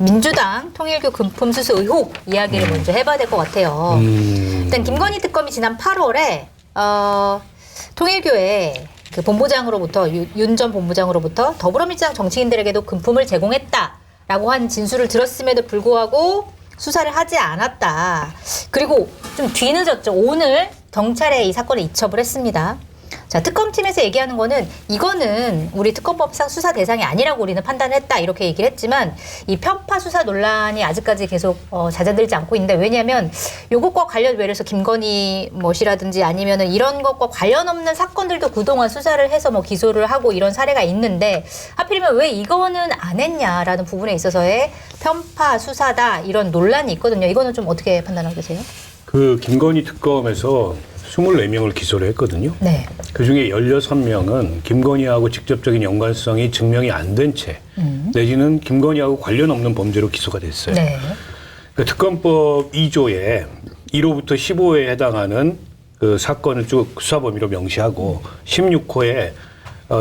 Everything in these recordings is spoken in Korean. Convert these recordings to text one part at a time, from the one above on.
민주당 통일교 금품 수수 의혹 이야기를 먼저 해봐야 될 것 같아요. 일단 김건희 특검이 지난 8월에 통일교의 그 본부장으로부터 윤 전 본부장으로부터 더불어민주당 정치인들에게도 금품을 제공했다라고 한 진술을 들었음에도 불구하고 수사를 하지 않았다. 그리고 좀 뒤늦었죠. 오늘 경찰에 이 사건을 이첩을 했습니다. 자, 특검팀에서 얘기하는 거는 이거는 우리 특검법상 수사 대상이 아니라고 우리는 판단을 했다 이렇게 얘기를 했지만 이 편파 수사 논란이 아직까지 계속 잦아들지 않고 있는데 왜냐하면 요것과 관련 예를 들어서 김건희 뭐시라든지 아니면은 이런 것과 관련 없는 사건들도 그동안 수사를 해서 뭐 기소를 하고 이런 사례가 있는데 하필이면 왜 이거는 안 했냐라는 부분에 있어서의 편파 수사다 이런 논란이 있거든요. 이거는 좀 어떻게 판단하고 계세요? 그 김건희 특검에서 24명을 기소를 했거든요. 네. 그중에 16명은 김건희하고 직접적인 연관성이 증명이 안 된 채 내지는 김건희하고 관련 없는 범죄로 기소가 됐어요. 네. 그 특검법 2조에 1호부터 15호에 해당하는 그 사건을 쭉 수사 범위로 명시하고 16호에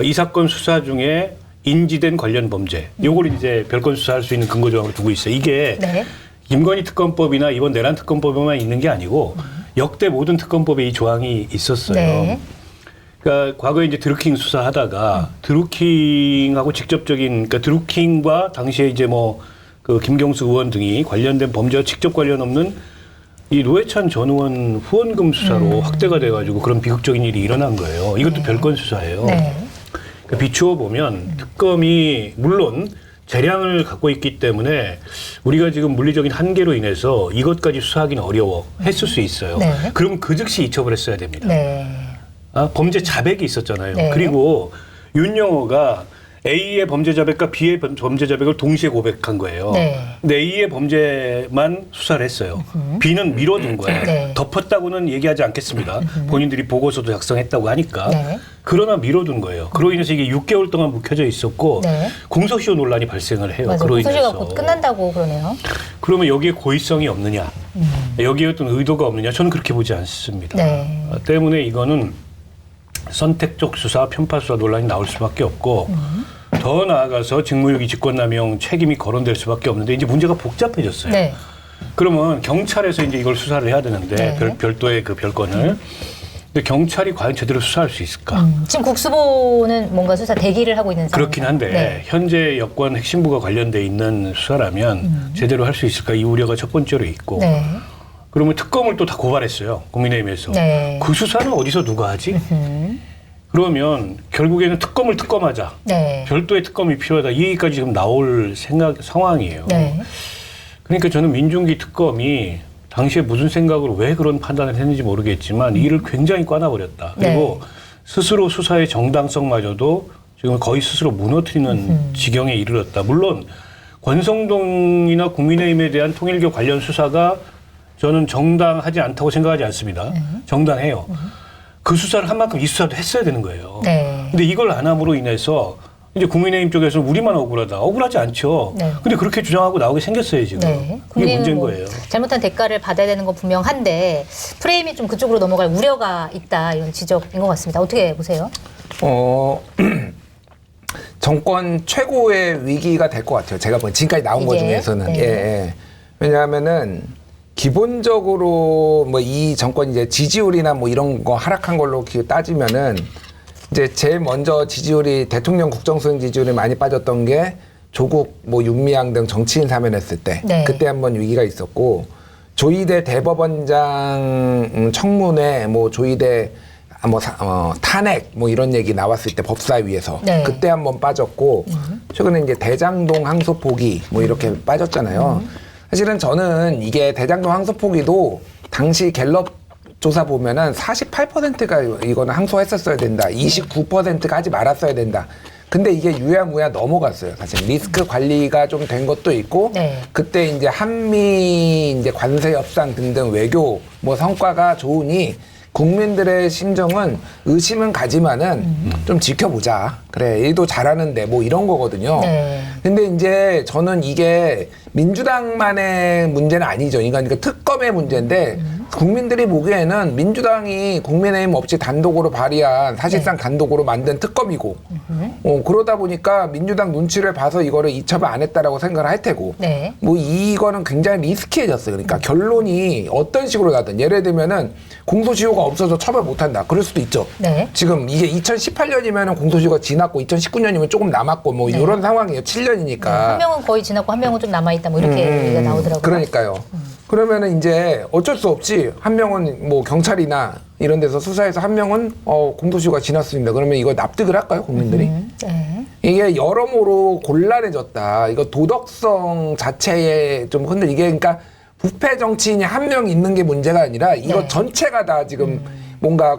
이 사건 수사 중에 인지된 관련 범죄 요걸 이제 별건 수사할 수 있는 근거 조항을 두고 있어요. 이게 네. 김건희 특검법이나 이번 내란 특검법에만 있는 게 아니고 역대 모든 특검법에 이 조항이 있었어요. 네. 그러니까 과거에 이제 드루킹 수사하다가 드루킹하고 직접적인 그러니까 드루킹과 당시에 이제 뭐 그 김경수 의원 등이 관련된 범죄와 직접 관련 없는 이 노회찬 전 의원 후원금 수사로 확대가 돼가지고 그런 비극적인 일이 일어난 거예요. 이것도 네. 별건 수사예요. 네. 그러니까 비추어 보면 특검이 물론 재량을 갖고 있기 때문에 우리가 지금 물리적인 한계로 인해서 이것까지 수사하기는 어려워 했을 수 있어요. 네. 그럼 그 즉시 이첩을 했어야 됩니다. 네. 범죄 자백이 있었잖아요. 네. 그리고 윤영호가 A의 범죄 자백과 B의 범죄 자백을 동시에 고백한 거예요. 네. 근데 A의 범죄만 수사를 했어요. B는 미뤄둔 거예요. 네. 덮었다고는 얘기하지 않겠습니다. 본인들이 보고서도 작성했다고 하니까. 네. 그러나 미뤄둔 거예요. 그로 인해서 이게 6개월 동안 묵혀져 있었고 네. 공소시효 논란이 발생을 해요. 맞아요. 그로 공소시효가 인해서. 곧 끝난다고 그러네요. 그러면 여기에 고의성이 없느냐, 여기에 어떤 의도가 없느냐, 저는 그렇게 보지 않습니다. 네. 때문에 이거는 선택적 수사, 편파 수사 논란이 나올 수밖에 없고 더 나아가서 직무유기 직권남용 책임이 거론될 수밖에 없는데 이제 문제가 복잡해졌어요. 네. 그러면 경찰에서 이제 이걸 수사를 해야 되는데 네. 별도의 그 별건을. 근데 경찰이 과연 제대로 수사할 수 있을까? 지금 국수보는 뭔가 수사 대기를 하고 있는 상황. 그렇긴 한데 네. 현재 여권 핵심부가 관련돼 있는 수사라면 제대로 할 수 있을까 이 우려가 첫 번째로 있고 네. 그러면 특검을 또 다 고발했어요. 국민의힘에서. 네. 그 수사는 어디서 누가 하지? 그러면 결국에는 특검을 특검하자. 네. 별도의 특검이 필요하다. 이 얘기까지 지금 나올 상황이에요. 네. 그러니까 저는 민중기 특검이 당시에 무슨 생각으로 왜 그런 판단을 했는지 모르겠지만 이를 굉장히 꽈놔버렸다. 그리고 스스로 수사의 정당성마저도 지금 거의 스스로 무너뜨리는 지경에 이르렀다. 물론 권성동이나 국민의힘에 대한 통일교 관련 수사가 저는 정당하지 않다고 생각하지 않습니다. 정당해요. 그 수사를 한 만큼 이 수사도 했어야 되는 거예요. 네. 근데 이걸 안 함으로 인해서 이제 국민의힘 쪽에서는 우리만 억울하다. 억울하지 않죠. 네. 근데 그렇게 주장하고 나오게 생겼어요, 지금. 네. 그게 문제인 거예요. 잘못한 대가를 받아야 되는 건 분명한데 프레임이 좀 그쪽으로 넘어갈 우려가 있다 이런 지적인 것 같습니다. 어떻게 보세요? 정권 최고의 위기가 될 것 같아요. 제가 본 지금까지 나온 것 이게? 중에서는. 네. 예. 왜냐하면은 기본적으로 뭐 이 정권 이제 지지율이나 뭐 이런 거 하락한 걸로 따지면은 이제 제일 먼저 지지율이 대통령 국정수행 지지율이 많이 빠졌던 게 조국 뭐 윤미향 등 정치인 사면했을 때 네. 그때 한번 위기가 있었고 조희대 대법원장 청문회 뭐 조희대 탄핵 뭐 이런 얘기 나왔을 때 법사위에서 네. 그때 한번 빠졌고 최근에 이제 대장동 항소 포기 뭐 이렇게 빠졌잖아요. 사실은 저는 이게 대장동 항소 포기도 당시 갤럽 조사 보면은 48%가 이거는 항소했었어야 된다. 29%가 하지 말았어야 된다. 근데 이게 유야무야 넘어갔어요. 사실 리스크 관리가 좀 된 것도 있고 네. 그때 이제 한미 이제 관세 협상 등등 외교 뭐 성과가 좋으니 국민들의 심정은 의심은 가지만은 좀 지켜보자. 그래, 일도 잘하는데 뭐 이런 거거든요. 네. 근데 이제 저는 이게 민주당만의 문제는 아니죠. 그러니까 특검의 문제인데 국민들이 보기에는 민주당이 국민의힘 없이 단독으로 발의한 사실상 단독으로 만든 특검이고 그러다 보니까 민주당 눈치를 봐서 이거를 이첩을 안 했다라고 생각을 할 테고 네. 뭐 이거는 굉장히 리스키해졌어요. 그러니까 결론이 어떤 식으로 나든 예를 들면은 공소시효가 없어서 처벌 못한다. 그럴 수도 있죠. 네. 지금 이게 2018년이면 공소시효가 지났고 2019년이면 조금 남았고 뭐 이런 상황이에요. 7년이니까. 한 명은 거의 지났고 한 명은 좀 남아있다 뭐 이렇게 얘기가 나오더라고요. 그러니까요. 그러면은 이제 어쩔 수 없이 한 명은 뭐 경찰이나 이런 데서 수사해서 한 명은 공소시효가 지났습니다. 그러면 이거 납득을 할까요, 국민들이? 네. 이게 여러모로 곤란해졌다. 이거 도덕성 자체에 좀 이게 그러니까 부패 정치인이 한 명 있는 게 문제가 아니라 이거 네. 전체가 전체가 다 지금 뭔가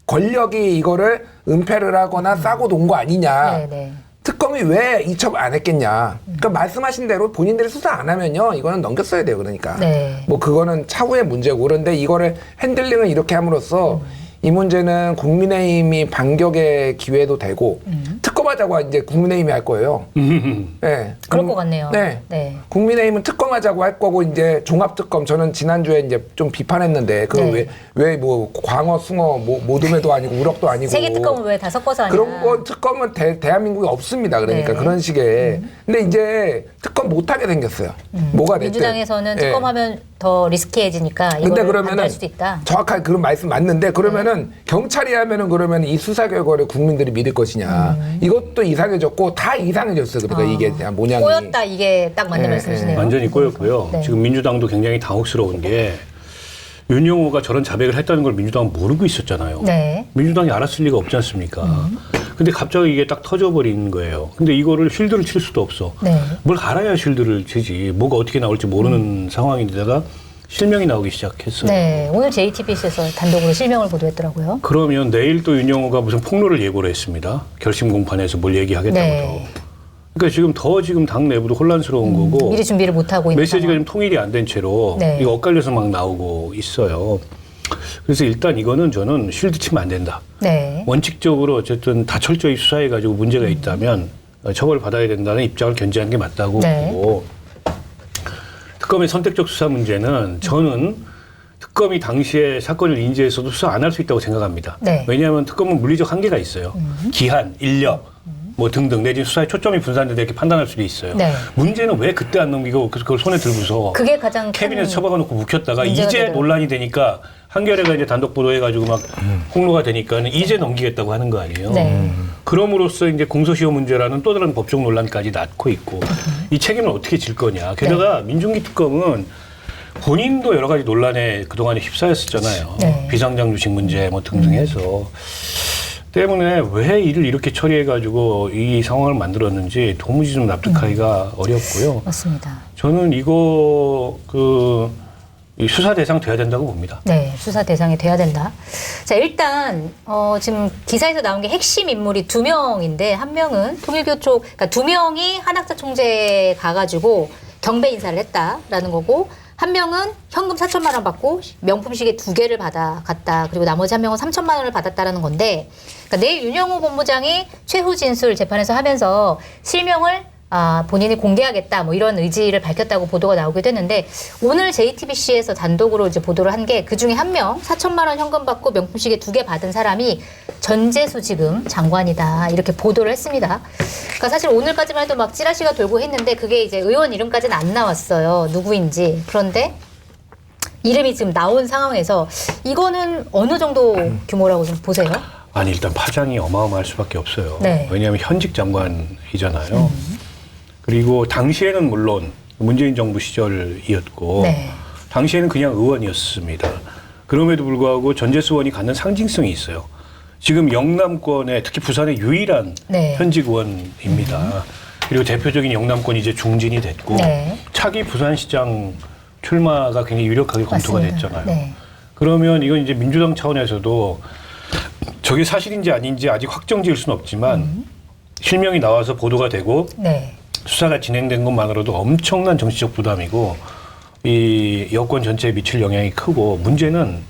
권력이 이거를 은폐를 하거나 싸고 논 거 아니냐. 네, 네. 특검이 왜 이첩 안 했겠냐. 그러니까 말씀하신 대로 본인들이 수사 안 하면요. 이거는 넘겼어야 돼요. 그러니까. 네. 뭐 그거는 차후의 문제고. 그런데 이거를 핸들링을 이렇게 함으로써 이 문제는 국민의힘이 반격의 기회도 되고 특검하자고 이제 국민의힘이 할 거예요. 네. 그럴 것 같네요. 네. 네. 국민의힘은 특검하자고 할 거고 이제 종합특검 저는 지난주에 이제 좀 비판했는데 그 네. 왜 뭐 광어, 숭어, 모둠에도 아니고 우럭도 아니고 세계 특검은 왜 다 섞어서 하냐. 그런 건 특검은 대한민국에 없습니다. 그러니까 네. 그런 식의. 근데 이제 특검 못하게 생겼어요. 뭐가 됐든. 민주당에서는 예. 특검하면 더 리스키해지니까 근데 이걸 그러면은 반대할 수도 있다. 정확하게 그런 말씀 맞는데 그러면은 경찰이 하면은 그러면 이 수사 결과를 국민들이 믿을 것이냐. 이것도 이상해졌고 다 이상해졌어요. 그러니까 이게 그냥 모양이. 꼬였다 이게 딱 맞는 예, 말씀이시네요. 완전히 꼬였고요. 네. 지금 민주당도 굉장히 당혹스러운 게 윤영호가 저런 자백을 했다는 걸 민주당은 모르고 있었잖아요. 네. 민주당이 알았을 리가 없지 않습니까? 근데 갑자기 이게 딱 터져버린 거예요. 근데 이거를 쉴드를 칠 수도 없어. 네. 뭘 알아야 쉴드를 치지. 뭐가 어떻게 나올지 모르는 상황인데다가 실명이 나오기 시작했어요. 네. 오늘 JTBC에서 단독으로 실명을 보도했더라고요. 그러면 내일 또 윤영호가 무슨 폭로를 예고를 했습니다. 결심 공판에서 뭘 얘기하겠다고. 네. 그러니까 지금 당 내부도 혼란스러운 거고 미리 준비를 못하고 있는 메시지가 상황. 좀 통일이 안 된 채로 네. 이거 엇갈려서 막 나오고 있어요. 그래서 일단 이거는 저는 쉴드 치면 안 된다. 네. 원칙적으로 어쨌든 다 철저히 수사해가지고 문제가 있다면 처벌을 받아야 된다는 입장을 견지하는 게 맞다고 네. 보고 특검의 선택적 수사 문제는 저는 특검이 당시에 사건을 인지해서도 수사 안 할 수 있다고 생각합니다. 네. 왜냐하면 특검은 물리적 한계가 있어요. 기한, 인력 뭐 등등 내지는 수사에 초점이 분산돼서 이렇게 판단할 수도 있어요. 네. 문제는 왜 그때 안 넘기고 그걸 손에 들고서 그게 가장 큰 캐비넷에 처박아 놓고 묵혔다가 문제가 이제 되더라고요. 논란이 되니까 한겨레가 이제 단독 보도해가지고 막 폭로가 되니까는 이제 넘기겠다고 하는 거 아니에요. 네. 그럼으로써 이제 공소시효 문제라는 또 다른 법적 논란까지 낳고 있고 이 책임을 어떻게 질 거냐. 게다가 민중기 특검은 본인도 여러 가지 논란에 그동안에 휩싸였었잖아요. 네. 비상장 주식 문제 뭐 등등 해서 때문에 왜 이를 이렇게 처리해가지고 이 상황을 만들었는지 도무지 좀 납득하기가 어렵고요. 맞습니다. 저는 이거 이 수사 대상 돼야 된다고 봅니다. 네, 수사 대상이 돼야 된다. 자, 일단 지금 기사에서 나온 게 핵심 인물이 2명인데 한 명은 통일교 쪽, 그러니까 2명이 한학자 총재 가가지고 경배 인사를 했다라는 거고 한 명은 현금 4천만 원 받고 명품 시계 2개를 받아갔다. 그리고 나머지 한 명은 3천만 원을 받았다라는 건데, 그러니까 내일 윤영호 본부장이 최후 진술 재판에서 하면서 실명을 본인이 공개하겠다 뭐 이런 의지를 밝혔다고 보도가 나오기도 했는데 오늘 JTBC에서 단독으로 이제 보도를 한 게 그중에 한 명 4천만 원 현금 받고 명품 시계 2개 받은 사람이 전재수 지금 장관이다 이렇게 보도를 했습니다. 그러니까 사실 오늘까지만 해도 막 찌라시가 돌고 했는데 그게 이제 의원 이름까지는 안 나왔어요. 누구인지. 그런데 이름이 지금 나온 상황에서 이거는 어느 정도 규모라고 좀 보세요? 아니 일단 파장이 어마어마할 수밖에 없어요. 네. 왜냐하면 현직 장관이잖아요. 그리고 당시에는 물론 문재인 정부 시절이었고 네. 당시에는 그냥 의원이었습니다. 그럼에도 불구하고 전재수 의원이 갖는 상징성이 있어요. 지금 영남권에 특히 부산의 유일한 네. 현직 의원입니다. 그리고 대표적인 영남권이 이제 중진이 됐고 네. 차기 부산시장 출마가 굉장히 유력하게 검토가 맞습니다. 됐잖아요. 네. 그러면 이건 이제 민주당 차원에서도 저게 사실인지 아닌지 아직 확정지을 수는 없지만 실명이 나와서 보도가 되고 네. 수사가 진행된 것만으로도 엄청난 정치적 부담이고 이 여권 전체에 미칠 영향이 크고 문제는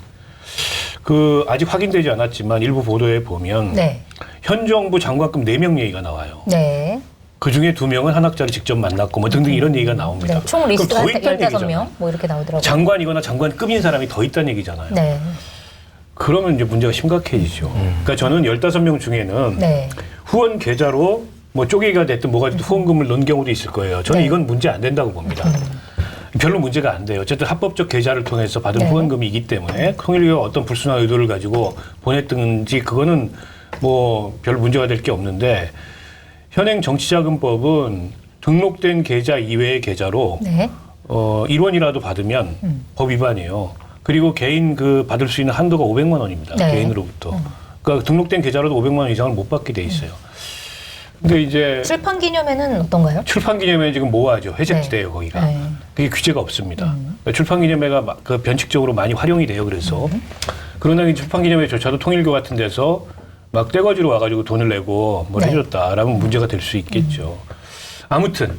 아직 확인되지 않았지만 일부 보도에 보면 네. 현 정부 장관급 4명 얘기가 나와요. 네. 그 중에 2명은 한학자를 직접 만났고 뭐 등등 이런 얘기가 나옵니다. 네, 총 리스트가 그럼 더 있다는 15명 얘기잖아요. 뭐 이렇게 나오더라고요. 장관이거나 장관급인 사람이 더 있다는 얘기잖아요. 네. 그러면 이제 문제가 심각해지죠. 그러니까 저는 15명 중에는 네. 후원 계좌로 뭐 쪼개기가 됐든 뭐가 됐든 후원금을 넣은 경우도 있을 거예요. 저는 네. 이건 문제 안 된다고 봅니다. 별로 문제가 안 돼요. 어쨌든 합법적 계좌를 통해서 받은 네. 후원금이기 때문에 통일교가 어떤 불순한 의도를 가지고 보냈든지 그거는 뭐 별 문제가 될 게 없는데 현행 정치자금법은 등록된 계좌 이외의 계좌로 네. 1원이라도 받으면 법 위반이에요. 그리고 개인 그 받을 수 있는 한도가 500만 원입니다. 네. 개인으로부터. 그러니까 등록된 계좌로도 500만 원 이상을 못 받게 돼 있어요. 근데 이제 출판 기념회는 어떤가요? 출판 기념회 지금 모아죠. 회색지대예요, 거기가. 네. 그게 규제가 없습니다. 그러니까 출판 기념회가 그 변칙적으로 많이 활용이 돼요. 그래서 그러나 이 출판 기념회조차도 통일교 같은 데서 막 떼거지로 와가지고 돈을 내고 뭘 네. 해줬다라면 문제가 될 수 있겠죠. 아무튼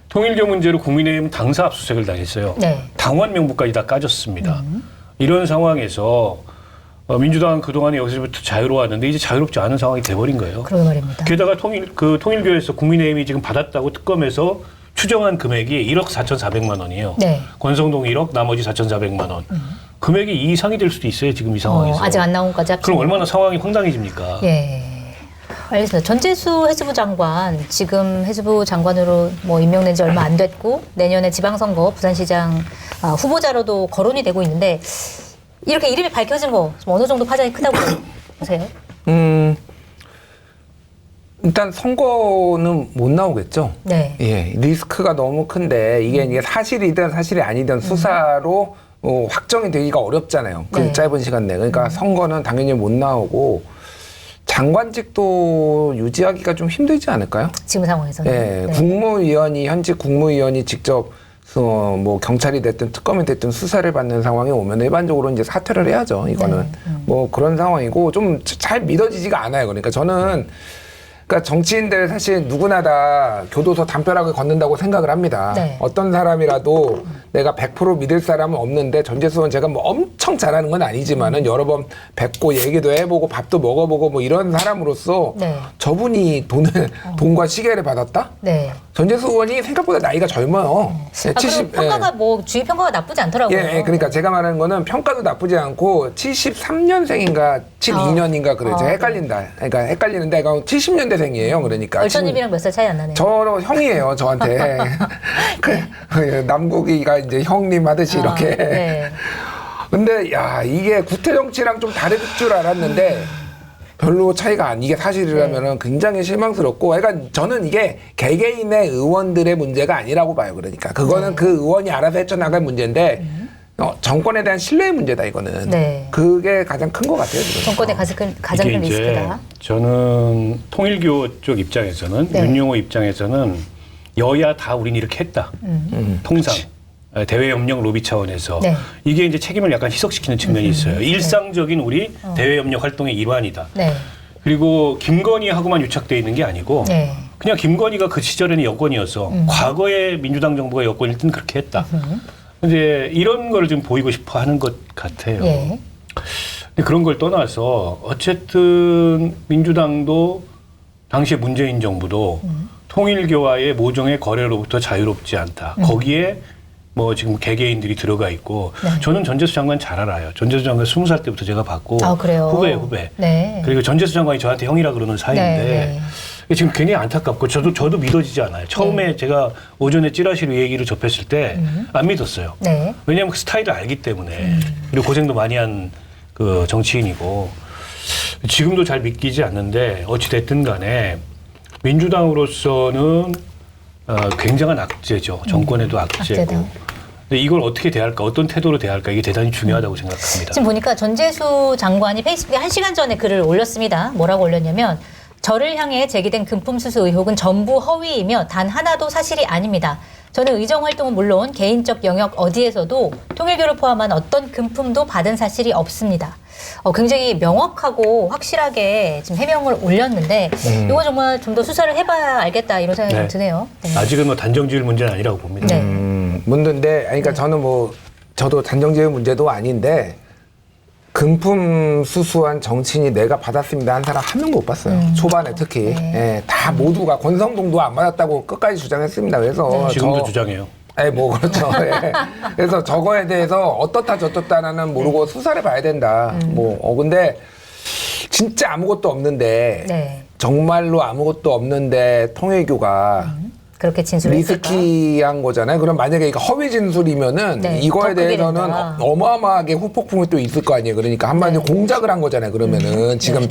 통일교 문제로 국민의힘 당사 압수수색을 당했어요. 네. 당원 명부까지 다 까졌습니다. 이런 상황에서 민주당은 그동안에 여기서부터 자유로웠는데 이제 자유롭지 않은 상황이 돼버린 거예요. 그러게 말입니다. 게다가 통일교에서 국민의힘이 지금 받았다고 특검에서 추정한 금액이 1억 4,400만 원이에요. 네. 권성동 1억, 나머지 4,400만 원. 금액이 이 이상이 될 수도 있어요. 지금 이 상황에서. 아직 안 나온 것까지 그럼 얼마나 상황이 황당해집니까? 예. 알겠습니다. 전재수 해수부 장관, 지금 해수부 장관으로 뭐 임명된 지 얼마 안 됐고, 내년에 지방선거 부산시장 후보자로도 거론이 되고 있는데, 이렇게 이름이 밝혀진 거 어느 정도 파장이 크다고 보세요? 일단 선거는 못 나오겠죠. 네. 예, 리스크가 너무 큰데 이게 사실이든 사실이 아니든 수사로 확정이 되기가 어렵잖아요. 그 네. 짧은 시간 내에. 그러니까 선거는 당연히 못 나오고 장관직도 유지하기가 좀 힘들지 않을까요? 지금 상황에서는. 예, 네. 현직 국무위원이 직접 뭐 경찰이 됐든 특검이 됐든 수사를 받는 상황이 오면 일반적으로 이제 사퇴를 해야죠. 이거는 네. 뭐 그런 상황이고 좀 잘 믿어지지가 않아요. 그러니까 저는 그러니까 정치인들 사실 누구나 다 교도소 담벼락을 걷는다고 생각을 합니다. 네. 어떤 사람이라도 내가 100% 믿을 사람은 없는데 전재수는 제가 뭐 엄청 잘하는 건 아니지만은 여러 번 뵙고 얘기도 해보고 밥도 먹어보고 뭐 이런 사람으로서 네. 저분이 돈과 시계를 받았다? 네. 전재수 의원이 생각보다 나이가 젊어요. 예, 그리고 평가가 뭐 주위 평가가 나쁘지 않더라고요. 예, 그러니까 제가 말하는 거는 평가도 나쁘지 않고 73년생인가 72년인가 그래요. 제가 헷갈린다. 그러니까 헷갈리는데 70년대생이에요. 그러니까 얼천님이랑 몇 살 차이 안 나네요. 저 형이에요, 저한테. 남국이가 이제 형님 하듯이 이렇게. 네. 근데 야 이게 구태 정치랑 좀 다를 줄 알았는데 별로 차이가 이게 사실이라면은 굉장히 실망스럽고, 그러니까 저는 이게 개개인의 의원들의 문제가 아니라고 봐요. 그러니까 그거는 그 의원이 알아서 헤쳐나갈 문제인데 정권에 대한 신뢰의 문제다 이거는. 네. 그게 가장 큰 것 같아요. 지금. 정권의 가장 이게 큰 이제 리스크다. 저는 통일교 쪽 입장에서는 네. 윤용호 입장에서는 여야 다 우린 이렇게 했다. 통상. 대외협력 로비 차원에서 네. 이게 이제 책임을 약간 희석시키는 측면이 있어요. 일상적인 우리 대외협력 활동의 일환이다. 네. 그리고 김건희하고만 유착돼 있는 게 아니고 네. 그냥 김건희가 그 시절에는 여권이어서 과거에 민주당 정부가 여권일 때는 그렇게 했다. 이제 이런 걸 좀 보이고 싶어 하는 것 같아요. 예. 근데 그런 걸 떠나서 어쨌든 민주당도 당시에 문재인 정부도 통일교와의 모종의 거래로부터 자유롭지 않다. 거기에 뭐 지금 개개인들이 들어가 있고 네. 저는 전재수 장관 잘 알아요. 전재수 장관 20살 때부터 제가 봤고 그래요? 후배. 네. 그리고 전재수 장관이 저한테 형이라 그러는 사이인데 네. 지금 굉장히 안타깝고 저도 믿어지지 않아요. 처음에 제가 오전에 찌라시로 얘기를 접했을 때 안 믿었어요. 네. 왜냐하면 그 스타일을 알기 때문에 그리고 고생도 많이 한 그 정치인이고 지금도 잘 믿기지 않는데 어찌 됐든 간에 민주당으로서는 굉장한 악재죠. 정권에도 악재고. 악재다. 근데 이걸 어떻게 대할까, 어떤 태도로 대할까 이게 대단히 중요하다고 생각합니다. 지금 보니까 전재수 장관이 페이스북에 1시간 전에 글을 올렸습니다. 뭐라고 올렸냐면 저를 향해 제기된 금품 수수 의혹은 전부 허위이며 단 하나도 사실이 아닙니다. 저는 의정 활동은 물론 개인적 영역 어디에서도 통일교를 포함한 어떤 금품도 받은 사실이 없습니다. 굉장히 명확하고 확실하게 지금 해명을 올렸는데 이거 정말 좀 더 수사를 해봐야 알겠다 이런 생각이 좀 드네요. 네. 아직은 뭐 단정지을 문제는 아니라고 봅니다. 네. 문제인데, 그러니까 저는 저도 단정지을 문제도 아닌데 금품 수수한 정치인이 내가 받았습니다 한 사람 한 명 못 봤어요. 초반에 특히. 네. 예, 다 모두가 권성동도 안 받았다고 끝까지 주장했습니다. 그래서 지금도 주장해요. 뭐 그렇죠. 예. 그래서 저거에 대해서 어떻다 저떻다는 모르고 수사를 봐야 된다. 근데 진짜 아무것도 없는데 네. 정말로 아무것도 없는데 통일교가 그렇게 진술했을까? 리스키한 거잖아요. 그럼 만약에 이거 허위 진술이면은 네, 이거에 더 크게 대해서는 된다. 어마어마하게 후폭풍이 또 있을 거 아니에요. 그러니까 한마디로 공작을 한 거잖아요. 그러면은 지금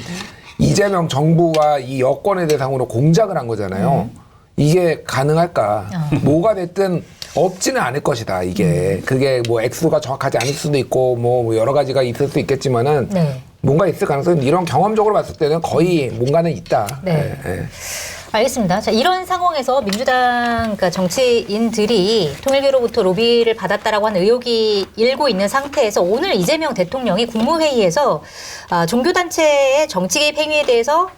이재명 정부와 이 여권의 대상으로 공작을 한 거잖아요. 이게 가능할까? 뭐가 됐든 없지는 않을 것이다. 이게 그게 뭐 액수가 정확하지 않을 수도 있고 뭐 여러 가지가 있을 수 있겠지만은 네. 뭔가 있을 가능성은 이런 경험적으로 봤을 때는 거의 뭔가는 있다. 네. 예, 예. 알겠습니다. 자, 이런 상황에서 민주당 그러니까 정치인들이 통일교로부터 로비를 받았다라고 하는 의혹이 일고 있는 상태에서 오늘 이재명 대통령이 국무회의에서 종교단체의 정치 개입 행위에 대해서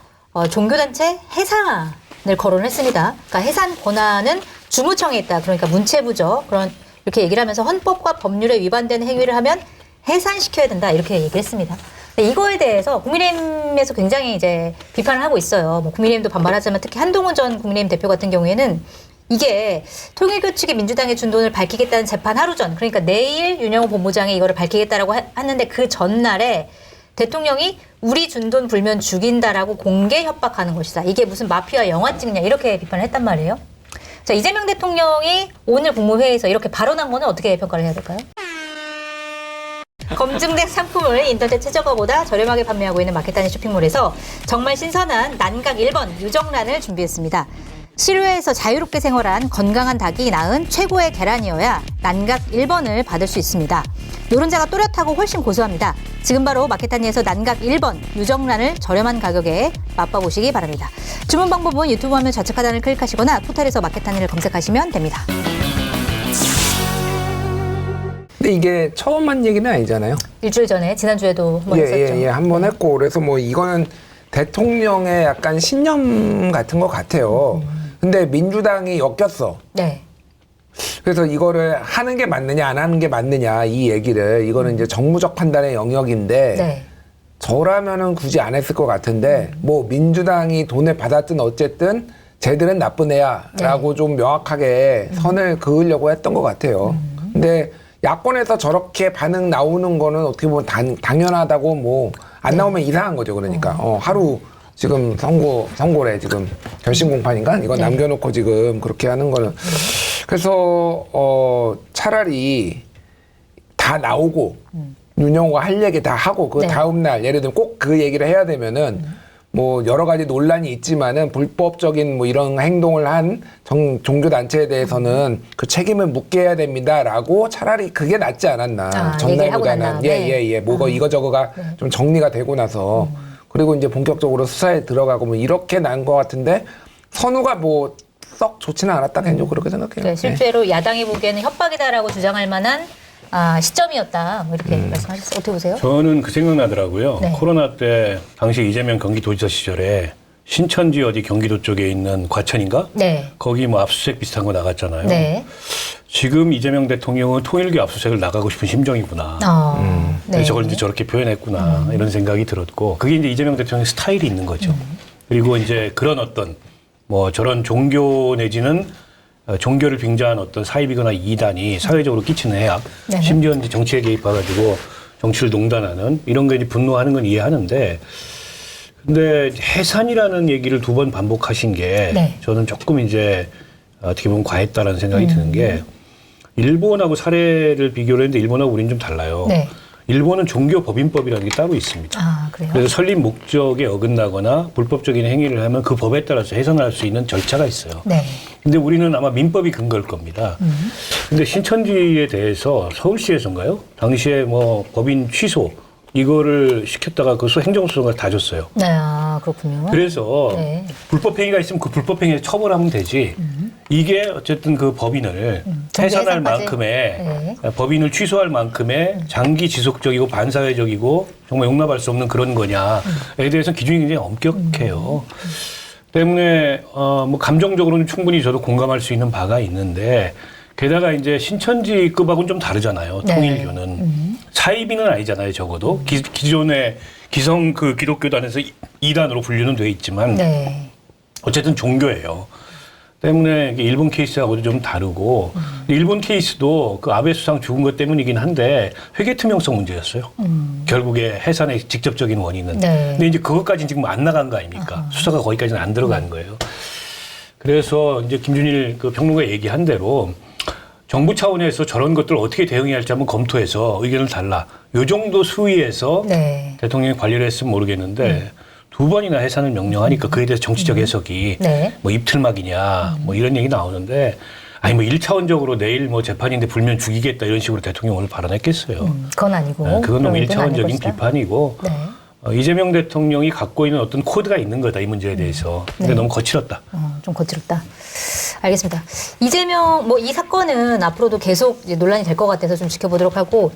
종교단체 해산을 거론했습니다. 그러니까 해산 권한은 주무청에 있다. 그러니까 문체부죠. 이렇게 얘기를 하면서 헌법과 법률에 위반되는 행위를 하면 해산시켜야 된다. 이렇게 얘기를 했습니다. 이거에 대해서 국민의힘에서 굉장히 이제 비판을 하고 있어요. 뭐 국민의힘도 반발하지만 특히 한동훈 전 국민의힘 대표 같은 경우에는 이게 통일교 측이 민주당에 준 돈을 밝히겠다는 재판 하루 전, 그러니까 내일 윤영호 본부장이 이거를 밝히겠다라고 하는데 그 전날에 대통령이 우리 준 돈 불면 죽인다라고 공개 협박하는 것이다. 이게 무슨 마피아 영화 찍냐 이렇게 비판을 했단 말이에요. 자, 이재명 대통령이 오늘 국무회의에서 이렇게 발언한 거는 어떻게 평가를 해야 될까요? 검증된 상품을 인터넷 최저가보다 저렴하게 판매하고 있는 마켓단위 쇼핑몰에서 정말 신선한 난각 1번 유정란을 준비했습니다. 실외에서 자유롭게 생활한 건강한 닭이 낳은 최고의 계란이어야 난각 1번을 받을 수 있습니다. 노른자가 또렷하고 훨씬 고소합니다. 지금 바로 마켓단위에서 난각 1번 유정란을 저렴한 가격에 맛봐보시기 바랍니다. 주문 방법은 유튜브 화면 좌측 하단을 클릭하시거나 포털에서 마켓단위를 검색하시면 됩니다. 근데 이게 처음 한 얘기는 아니잖아요. 일주일 전에 지난주에도 한번 했었죠. 한 번 했고 그래서 뭐 이거는 대통령의 약간 신념 같은 것 같아요. 근데 민주당이 엮였어. 네. 그래서 이거를 하는 게 맞느냐 안 하는 게 맞느냐 이 얘기를 이거는 이제 정무적 판단의 영역인데 네. 저라면은 굳이 안 했을 것 같은데 뭐 민주당이 돈을 받았든 어쨌든 쟤들은 나쁜 애야라고 좀 명확하게 선을 그으려고 했던 것 같아요. 근데 야권에서 저렇게 반응 나오는 거는 어떻게 보면 당연하다고 뭐 안 나오면 이상한 거죠. 그러니까 하루 지금 선고래 지금 결심 공판인가 이거 남겨놓고 지금 그렇게 하는 거는 그래서 차라리 다 나오고 윤영호가 할 얘기 다 하고 그 다음 날 예를 들면 꼭 그 얘기를 해야 되면은 뭐 여러 가지 논란이 있지만은 불법적인 뭐 이런 행동을 한 종교 단체에 대해서는 그 책임을 묻게 해야 됩니다라고 차라리 그게 낫지 않았나. 전날보다는 뭐가 이거저거가 좀 정리가 되고 나서 그리고 이제 본격적으로 수사에 들어가고 뭐 이렇게 난 것 같은데 선우가 뭐 썩 좋지는 않았다 개인적으로 그렇게 생각해요. 네, 실제로 야당이 보기에는 협박이다라고 주장할 만한 시점이었다. 뭐 이렇게 말씀하셨어요. 어떻게 보세요? 저는 그 생각나더라고요. 네. 코로나 때 당시 이재명 경기도지사 시절에 신천지 어디 경기도 쪽에 있는 과천인가? 네. 거기 뭐 압수수색 비슷한 거 나갔잖아요. 네. 지금 이재명 대통령은 통일교 압수수색을 나가고 싶은 심정이구나. 네. 저걸 이제 저렇게 표현했구나 이런 생각이 들었고 그게 이제 이재명 대통령의 스타일이 있는 거죠. 그리고 이제 그런 어떤 뭐 저런 종교 내지는 종교를 빙자한 어떤 사입이거나 이단이 사회적으로 끼치는 해악, 네. 심지어 이제 정치에 개입해가지고 정치를 농단하는 이런 게 이제 분노하는 건 이해하는데, 근데 해산이라는 얘기를 두 번 반복하신 게 네. 저는 조금 이제 어떻게 보면 과했다라는 생각이 드는 게 일본하고 사례를 비교를 했는데 일본하고 우리는 좀 달라요. 네. 일본은 종교법인법이라는 게 따로 있습니다. 아, 그래요? 그래서 설립 목적에 어긋나거나 불법적인 행위를 하면 그 법에 따라서 해산할 수 있는 절차가 있어요. 네. 근데 우리는 아마 민법이 근거일 겁니다. 근데 신천지에 대해서 서울시에서인가요? 당시에 뭐 법인 취소 이거를 시켰다가 그 행정소송을 다 줬어요. 네, 아, 그렇군요. 그래서 네. 불법행위가 있으면 그 불법행위를 처벌하면 되지. 이게 어쨌든 그 법인을 해산할 해산까지? 만큼의 법인을 취소할 만큼의 장기 지속적이고 반사회적이고 정말 용납할 수 없는 그런 거냐에 대해서는 기준이 굉장히 엄격해요. 때문에 뭐 감정적으로는 충분히 저도 공감할 수 있는 바가 있는데 게다가 이제 신천지급하고는 좀 다르잖아요. 네. 통일교는 사이비는 아니잖아요. 적어도 기존의 기성 그 기독교단에서 이단으로 분류는 돼 있지만 네. 어쨌든 종교예요. 때문에 이게 일본 케이스하고도 좀 다르고 일본 케이스도 그 아베 수상 죽은 것 때문이긴 한데 회계 투명성 문제였어요. 결국에 해산의 직접적인 원인은. 네. 근데 이제 그것까지는 지금 안 나간 거 아닙니까? 수사가 거기까지는 안 들어간 거예요. 그래서 이제 김준일 그 평론가 얘기한 대로 정부 차원에서 저런 것들을 어떻게 대응해야 할지 한번 검토해서 의견을 달라. 요 정도 수위에서 네. 대통령이 관리를 했으면 모르겠는데 두 번이나 해산을 명령하니까 그에 대해서 정치적 해석이 네. 뭐 입틀막이냐 뭐 이런 얘기 나오는데 아니 뭐 1차원적으로 내일 뭐 재판인데 불면 죽이겠다 이런 식으로 대통령이 오늘 발언했겠어요. 그건 아니고. 네, 그건 너무 그런 의도는 아닐 1차원적인 것이다. 비판이고 네. 이재명 대통령이 갖고 있는 어떤 코드가 있는 거다 이 문제에 대해서. 근데 네. 너무 거칠었다. 좀 거칠었다. 알겠습니다. 이재명 뭐 이 사건은 앞으로도 계속 이제 논란이 될 것 같아서 좀 지켜보도록 하고.